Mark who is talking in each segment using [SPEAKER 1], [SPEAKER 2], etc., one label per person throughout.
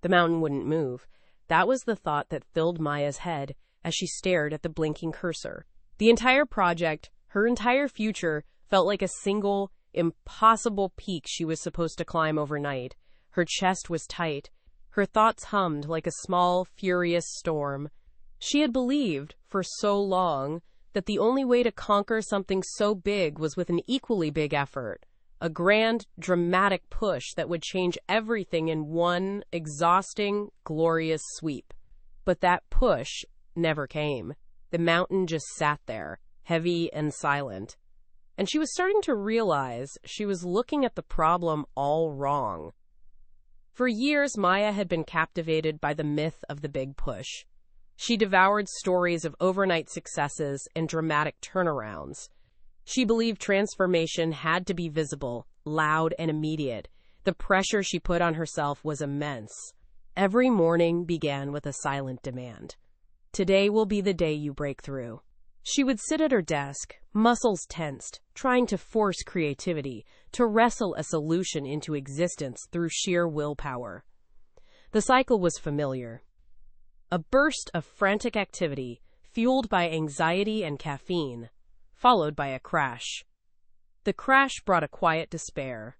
[SPEAKER 1] The mountain wouldn't move. That was the thought that filled Maya's head as she stared at the blinking cursor. The entire project, her entire future, felt like a single, impossible peak she was supposed to climb overnight. Her chest was tight. Her thoughts hummed like a small, furious storm. She had believed, for so long, that the only way to conquer something so big was with an equally big effort. A grand, dramatic push that would change everything in one exhausting, glorious sweep. But that push never came. The mountain just sat there, heavy and silent. And she was starting to realize she was looking at the problem all wrong. For years, Maya had been captivated by the myth of the big push. She devoured stories of overnight successes and dramatic turnarounds. She believed transformation had to be visible, loud, and immediate. The pressure she put on herself was immense. Every morning began with a silent demand. Today will be the day you break through. She would sit at her desk, muscles tensed, trying to force creativity, to wrestle a solution into existence through sheer willpower. The cycle was familiar. A burst of frantic activity, fueled by anxiety and caffeine, followed by a crash. The crash brought a quiet despair.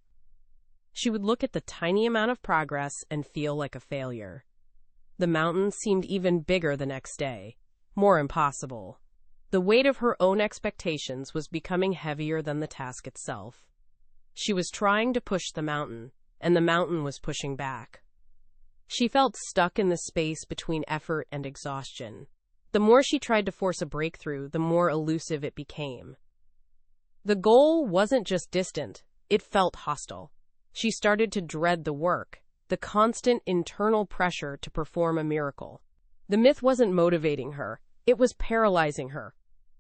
[SPEAKER 1] She would look at the tiny amount of progress and feel like a failure. The mountain seemed even bigger the next day, more impossible. The weight of her own expectations was becoming heavier than the task itself. She was trying to push the mountain, and the mountain was pushing back. She felt stuck in the space between effort and exhaustion. The more she tried to force a breakthrough, the more elusive it became. The goal wasn't just distant, it felt hostile. She started to dread the work, the constant internal pressure to perform a miracle. The myth wasn't motivating her, it was paralyzing her.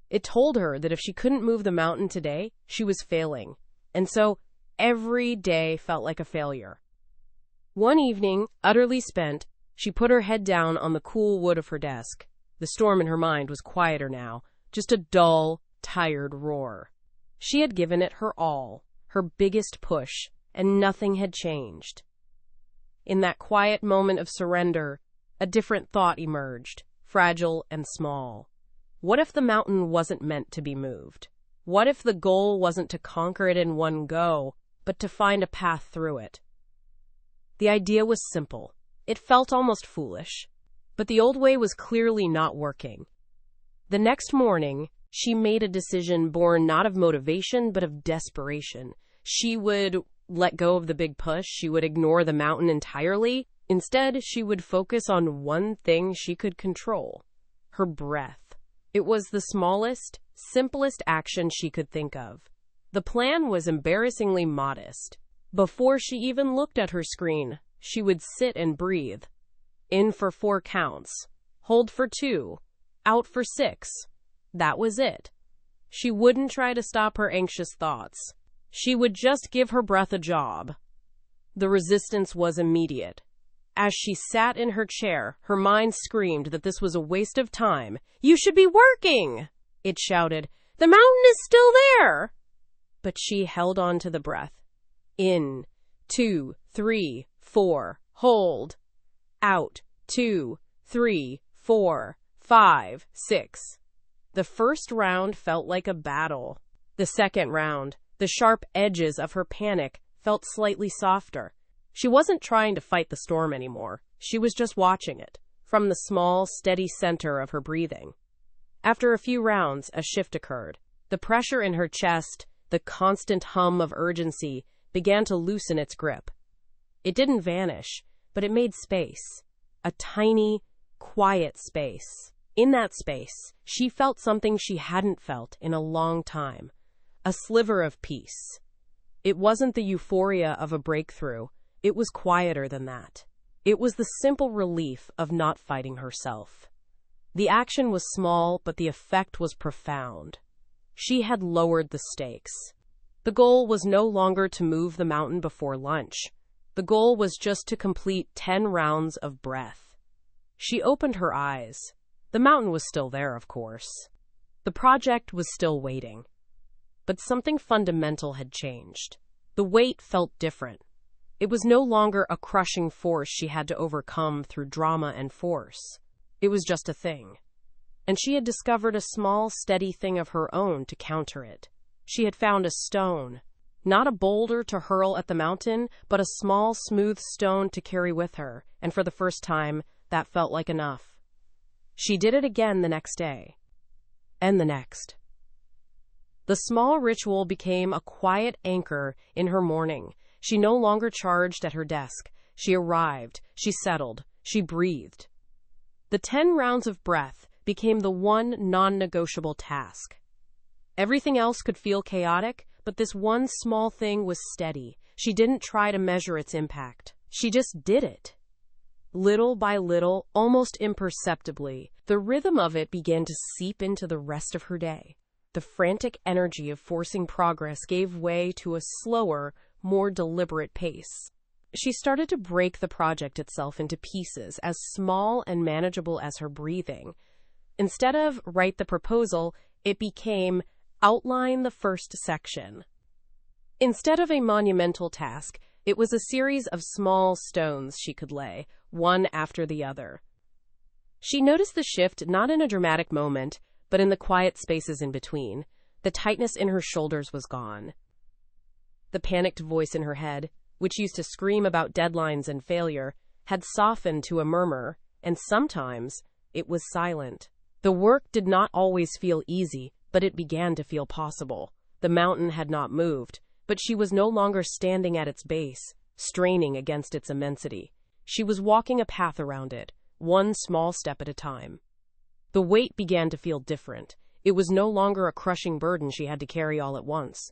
[SPEAKER 1] It told her that if she couldn't move the mountain today, she was failing. And so, every day felt like a failure. One evening, utterly spent, she put her head down on the cool wood of her desk. The storm in her mind was quieter now, just a dull, tired roar. She had given it her all, her biggest push, and nothing had changed. In that quiet moment of surrender, a different thought emerged, fragile and small. What if the mountain wasn't meant to be moved? What if the goal wasn't to conquer it in one go, but to find a path through it? The idea was simple. It felt almost foolish. But the old way was clearly not working. The next morning, she made a decision born not of motivation, but of desperation. She would let go of the big push. She would ignore the mountain entirely. Instead, she would focus on one thing she could control: her breath. It was the smallest, simplest action she could think of. The plan was embarrassingly modest. Before she even looked at her screen, she would sit and breathe. In for 4 counts, hold for 2, out for 6. That was it. She wouldn't try to stop her anxious thoughts. She would just give her breath a job. The resistance was immediate. As she sat in her chair, her mind screamed that this was a waste of time. "You should be working!" It shouted. "The mountain is still there!" But she held on to the breath. In, 2, 3, 4, hold. Out, 2, 3, 4, 5, 6. The first round felt like a battle. The second round, the sharp edges of her panic felt slightly softer. She wasn't trying to fight the storm anymore. She was just watching it, from the small, steady center of her breathing. After a few rounds, a shift occurred. The pressure in her chest, the constant hum of urgency, began to loosen its grip. It didn't vanish, but it made space. A tiny, quiet space. In that space, she felt something she hadn't felt in a long time. A sliver of peace. It wasn't the euphoria of a breakthrough. It was quieter than that. It was the simple relief of not fighting herself. The action was small, but the effect was profound. She had lowered the stakes. The goal was no longer to move the mountain before lunch. The goal was just to complete 10 rounds of breath. She opened her eyes. The mountain was still there, of course. The project was still waiting. But something fundamental had changed. The weight felt different. It was no longer a crushing force she had to overcome through drama and force. It was just a thing. And she had discovered a small, steady thing of her own to counter it. She had found a stone. Not a boulder to hurl at the mountain, but a small, smooth stone to carry with her, and for the first time, that felt like enough. She did it again the next day. And the next. The small ritual became a quiet anchor in her morning. She no longer charged at her desk. She arrived, she settled, she breathed. The 10 rounds of breath became the one non-negotiable task. Everything else could feel chaotic, but this one small thing was steady. She didn't try to measure its impact. She just did it. Little by little, almost imperceptibly, the rhythm of it began to seep into the rest of her day. The frantic energy of forcing progress gave way to a slower, more deliberate pace. She started to break the project itself into pieces as small and manageable as her breathing. Instead of write the proposal, it became outline the first section. Instead of a monumental task, it was a series of small stones she could lay, one after the other. She noticed the shift not in a dramatic moment, but in the quiet spaces in between. The tightness in her shoulders was gone. The panicked voice in her head, which used to scream about deadlines and failure, had softened to a murmur, and sometimes it was silent. The work did not always feel easy, but it began to feel possible. The mountain had not moved, but she was no longer standing at its base, straining against its immensity. She was walking a path around it, one small step at a time. The weight began to feel different. It was no longer a crushing burden she had to carry all at once.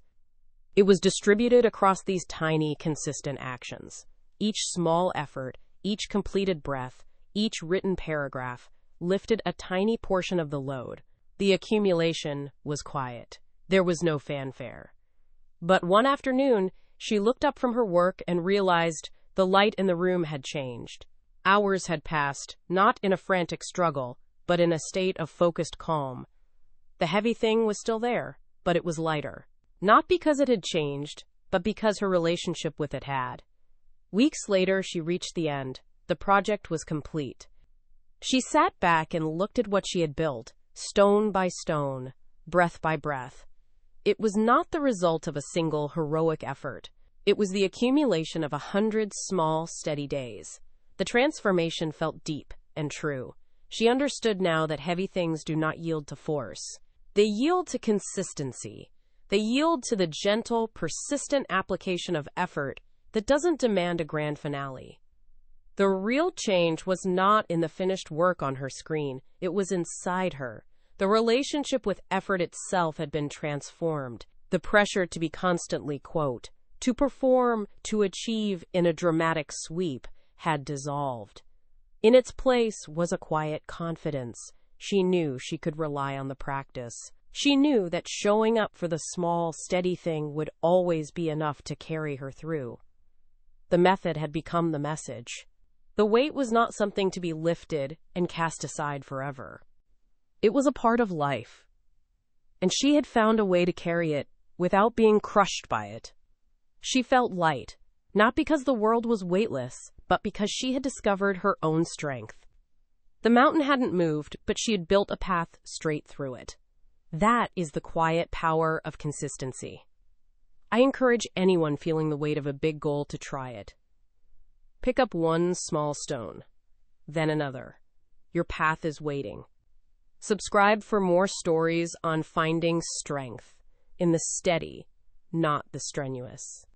[SPEAKER 1] It was distributed across these tiny, consistent actions. Each small effort, each completed breath, each written paragraph lifted a tiny portion of the load. The accumulation was quiet. There was no fanfare. But one afternoon, she looked up from her work and realized the light in the room had changed. Hours had passed, not in a frantic struggle, but in a state of focused calm. The heavy thing was still there, but it was lighter. Not because it had changed, but because her relationship with it had. Weeks later, she reached the end. The project was complete. She sat back and looked at what she had built, stone by stone, breath by breath. It was not the result of a single heroic effort. It was the accumulation of 100 small, steady days. The transformation felt deep and true. She understood now that heavy things do not yield to force. They yield to consistency. They yield to the gentle, persistent application of effort that doesn't demand a grand finale. The real change was not in the finished work on her screen. It was inside her. The relationship with effort itself had been transformed. The pressure to be constantly, quote, to perform, to achieve in a dramatic sweep had dissolved. In its place was a quiet confidence. She knew she could rely on the practice. She knew that showing up for the small, steady thing would always be enough to carry her through. The method had become the message. The weight was not something to be lifted and cast aside forever. It was a part of life, and she had found a way to carry it without being crushed by it. She felt light, not because the world was weightless, but because she had discovered her own strength. The mountain hadn't moved, but she had built a path straight through it. That is the quiet power of consistency. I encourage anyone feeling the weight of a big goal to try it. Pick up one small stone, then another. Your path is waiting. Subscribe for more stories on finding strength in the steady, not the strenuous.